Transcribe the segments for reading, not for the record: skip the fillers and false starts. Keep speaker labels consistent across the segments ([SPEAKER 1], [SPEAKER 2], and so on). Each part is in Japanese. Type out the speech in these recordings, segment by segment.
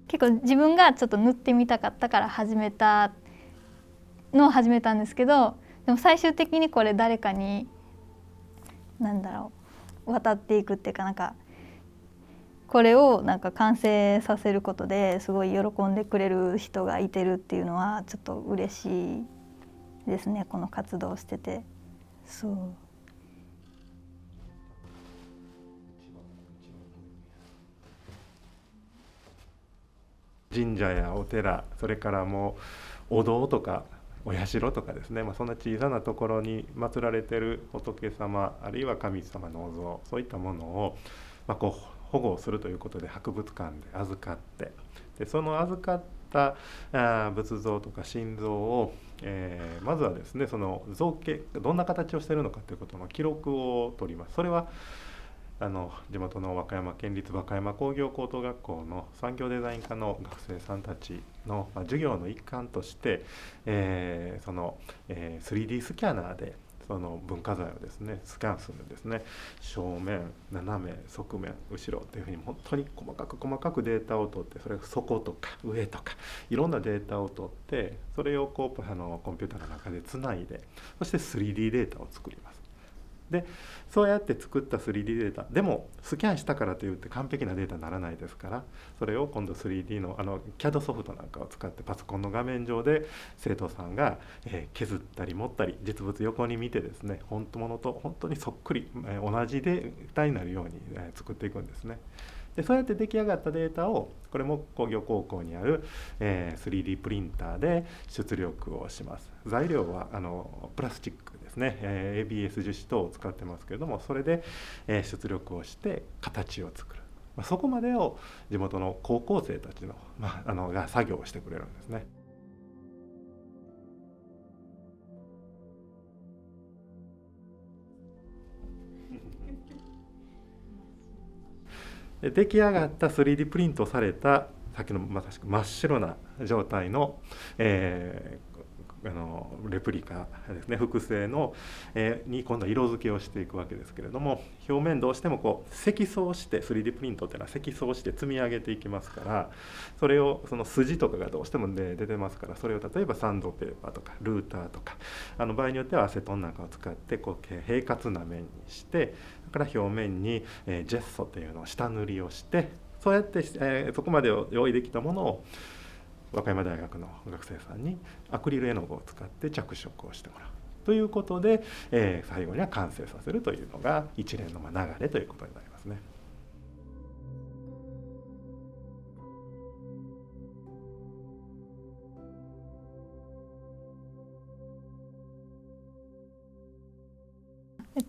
[SPEAKER 1] 結構自分がちょっと塗ってみたかったから始めたんですけど、でも最終的にこれ誰かに渡っていくっていうか、これを完成させることですごい喜んでくれる人がいてるっていうのはちょっと嬉しいですね、この活動をしてて。そう。
[SPEAKER 2] 神社やお寺、それからもうお堂とかお社とかですね、そんな小さなところに祀られてる仏様、あるいは神様のお像、そういったものを、こう保護するということで博物館で預かって、でその預かった仏像とか神像を、まずはですね、その造形どんな形をしているのかということの記録を取ります。それは地元の和歌山県立和歌山工業高等学校の産業デザイン科の学生さんたちの、授業の一環として、その、3D スキャナーでその文化財をですねスキャンするんですね。正面、斜め、側面、後ろというふうに本当に細かくデータを取って、それが底とか上とかいろんなデータを取って、それをコンピューターの中でつないで、そして 3D データを作ります。でそうやって作った 3D データでもスキャンしたからといって完璧なデータにならないですから、それを今度 3D のCAD ソフトなんかを使ってパソコンの画面上で生徒さんが削ったり盛ったり、実物横に見てですね、本物と本当にそっくり同じデータになるように作っていくんですね。でそうやって出来上がったデータを、これも工業高校にある 3D プリンターで出力をします。材料はプラスチックですね、ABS 樹脂等を使ってますけれども、それで出力をして形を作る、そこまでを地元の高校生たちの、が作業をしてくれるんですね。で出来上がった 3D プリントされたさっきのまさしく真っ白な状態の、レプリカですね、複製の、に今度は色付けをしていくわけですけれども、表面どうしてもこう積層して、 3D プリントっていうのは積層して積み上げていきますから、それをその筋とかがどうしても、出てますから、それを例えばサンドペーパーとかルーターとか場合によってはアセトンなんかを使ってこう平滑な面にして、それから表面にジェッソというのを下塗りをして、そうやって、そこまでを用意できたものを和歌山大学の学生さんにアクリル絵の具を使って着色をしてもらうということで、最後には完成させるというのが一連の流れということになりますね。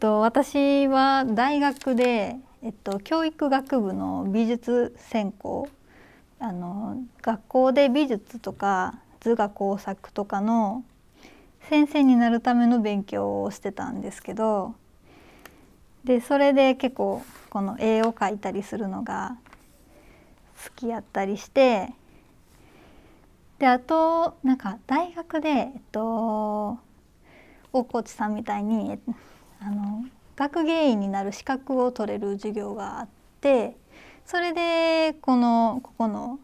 [SPEAKER 1] 私は大学で、教育学部の美術専攻、学校で美術とか図画工作とかの先生になるための勉強をしてたんですけど、でそれで結構この絵を描いたりするのが好きやったりして、であと大学で、大河内さんみたいに学芸員になる資格を取れる授業があって、それでここの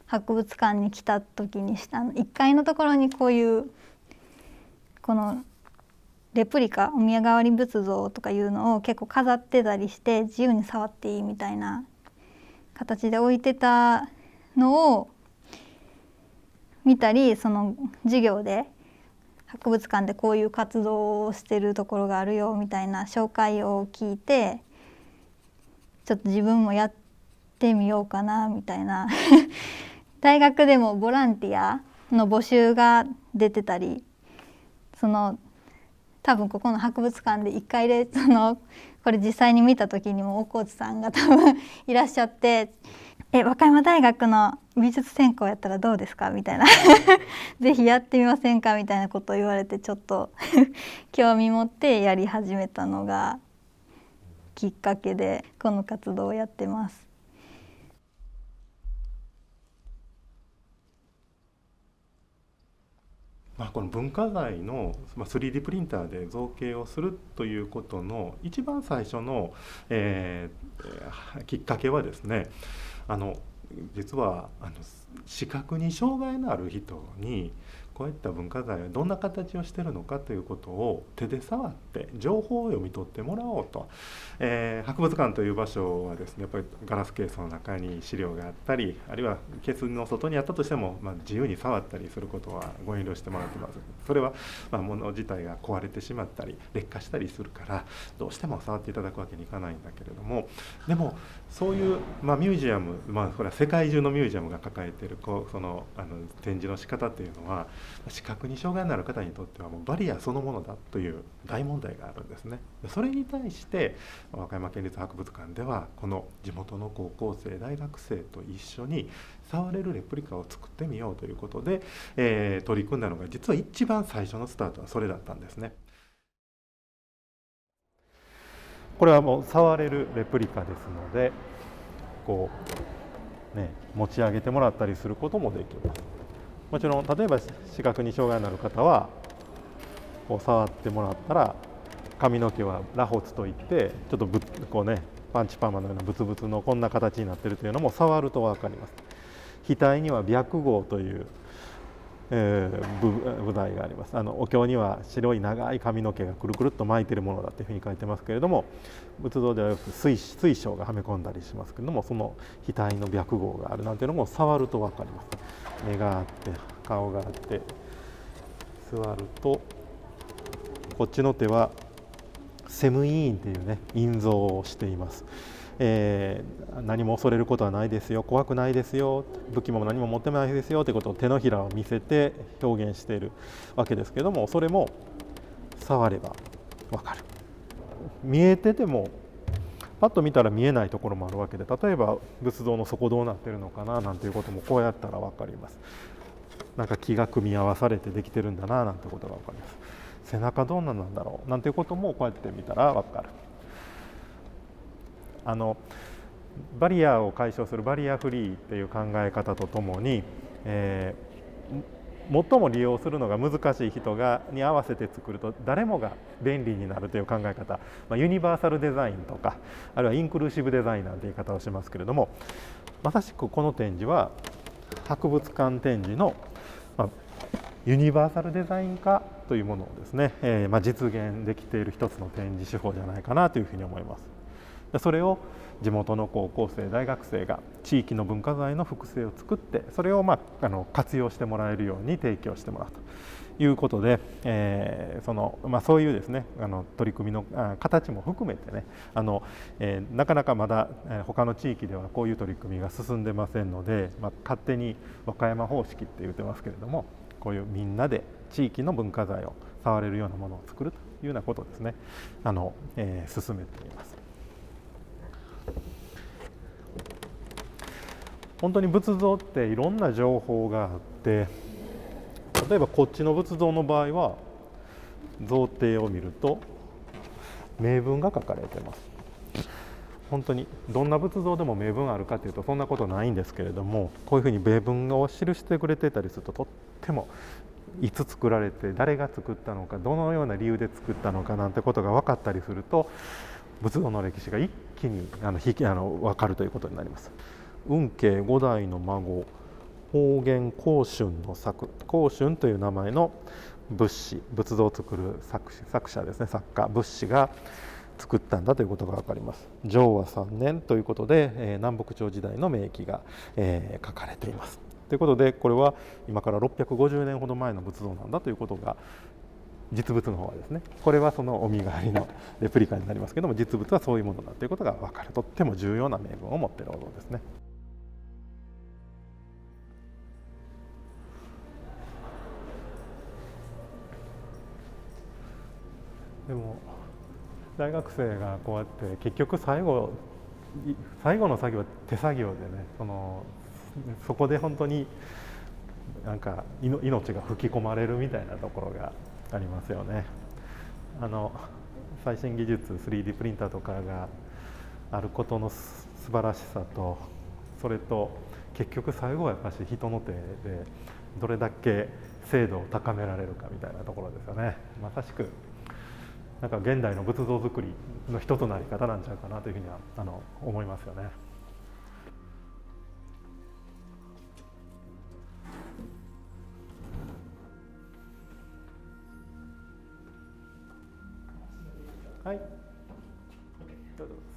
[SPEAKER 1] 博物館に来た時に1階のところにこういうこのレプリカお宮代わり仏像とかいうのを結構飾ってたりして、自由に触っていいみたいな形で置いてたのを見たり、その授業で博物館でこういう活動をしてるところがあるよみたいな紹介を聞いて、ちょっと自分もやってみようかなみたいな大学でもボランティアの募集が出てたり、多分ここの博物館で1階でこれ実際に見た時にも大河内さんが多分いらっしゃって、和歌山大学の美術専攻やったらどうですかみたいなぜひやってみませんかみたいなことを言われて、ちょっと興味持ってやり始めたのがきっかけでこの活動をやってます。
[SPEAKER 2] この文化財の 3D プリンターで造形をするということの一番最初の、きっかけはですね、実は視覚に障害のある人にこういった文化財はどんな形をしているのかということを手で触って情報を読み取ってもらおうと、博物館という場所はですね、やっぱりガラスケースの中に資料があったり、あるいはケースの外にあったとしても、自由に触ったりすることはご遠慮してもらってます。それは物自体が壊れてしまったり劣化したりするからどうしても触っていただくわけにいかないんだけれども、でもそういう、ミュージアム、これは世界中のミュージアムが抱えている展示の仕方というのは、視覚に障害のある方にとってはもうバリアそのものだという大問題があるんですね。それに対して和歌山県立博物館ではこの地元の高校生大学生と一緒に触れるレプリカを作ってみようということで、取り組んだのが、実は一番最初のスタートはそれだったんですね。これはもう触れるレプリカですので、こうね、持ち上げてもらったりすることもできます。もちろん例えば視覚に障害のある方はこう触ってもらったら、髪の毛は螺髪といってちょっとこうね、パンチパーマのようなブツブツのこんな形になっているというのも触ると分かります。額には白毫という、部材があります。お経には白い長い髪の毛がくるくるっと巻いているものだというふうに書いてますけれども、仏像ではよく水晶がはめ込んだりしますけれども、その額の白毫があるなんていうのも触ると分かります。目があって顔があって、座るとこっちの手はセムイーンというね、印像をしています。何も恐れることはないですよ、怖くないですよ、武器も何も持ってないですよということを手のひらを見せて表現しているわけですけれども、それも触れば分かる。見えててもパッと見たら見えないところもあるわけで、例えば仏像の底どうなってるのかななんていうこともこうやったら分かります。なんか木が組み合わされてできてるんだななんてことが分かります。背中どんななんだろうなんていうこともこうやって見たら分かる。バリアを解消するバリアフリーっていう考え方とともに、最も利用するのが難しい人に合わせて作ると誰もが便利になるという考え方、ユニバーサルデザインとか、あるいはインクルーシブデザインなんて言い方をしますけれども、まさしくこの展示は博物館展示の、ユニバーサルデザイン化というものをですね、実現できている一つの展示手法じゃないかなというふうに思います。それを地元の高校生大学生が地域の文化財の複製を作って、それを活用してもらえるように提供してもらうということで、そういうですね取り組みの形も含めてね、なかなかまだ他の地域ではこういう取り組みが進んでませんので、勝手に和歌山方式って言ってますけれども、こういうみんなで地域の文化財を触れるようなものを作るというようなことをですね進めています。本当に仏像っていろんな情報があって、例えばこっちの仏像の場合は造形を見ると銘文が書かれてます。本当にどんな仏像でも銘文あるかというとそんなことないんですけれども、こういうふうに銘文を記してくれてたりすると、とってもいつ作られて誰が作ったのか、どのような理由で作ったのかなんてことが分かったりすると、仏像の歴史が一気に分かるということになります。運慶5代の孫宝元光春の作、光春という名前の仏像を作る作者ですね、作家仏師が作ったんだということが分かります。昭和3年ということで、南北朝時代の名器が、書かれています。ということで、これは今から650年ほど前の仏像なんだということが、実物の方はですね、これはそのお身代わりのレプリカになりますけども、実物はそういうものだということが分かる、とっても重要な名文を持っているお像ですね。でも大学生がこうやって結局最後の作業は手作業でね、そこで本当になんか命が吹き込まれるみたいなところがありますよね。最新技術 3D プリンターとかがあることの素晴らしさと、それと結局最後はやっぱし人の手でどれだけ精度を高められるかみたいなところですよね。まさしくなんか現代の仏像作りの一つのあり方なんちゃうかなというふうには思いますよね。はい、どうぞ。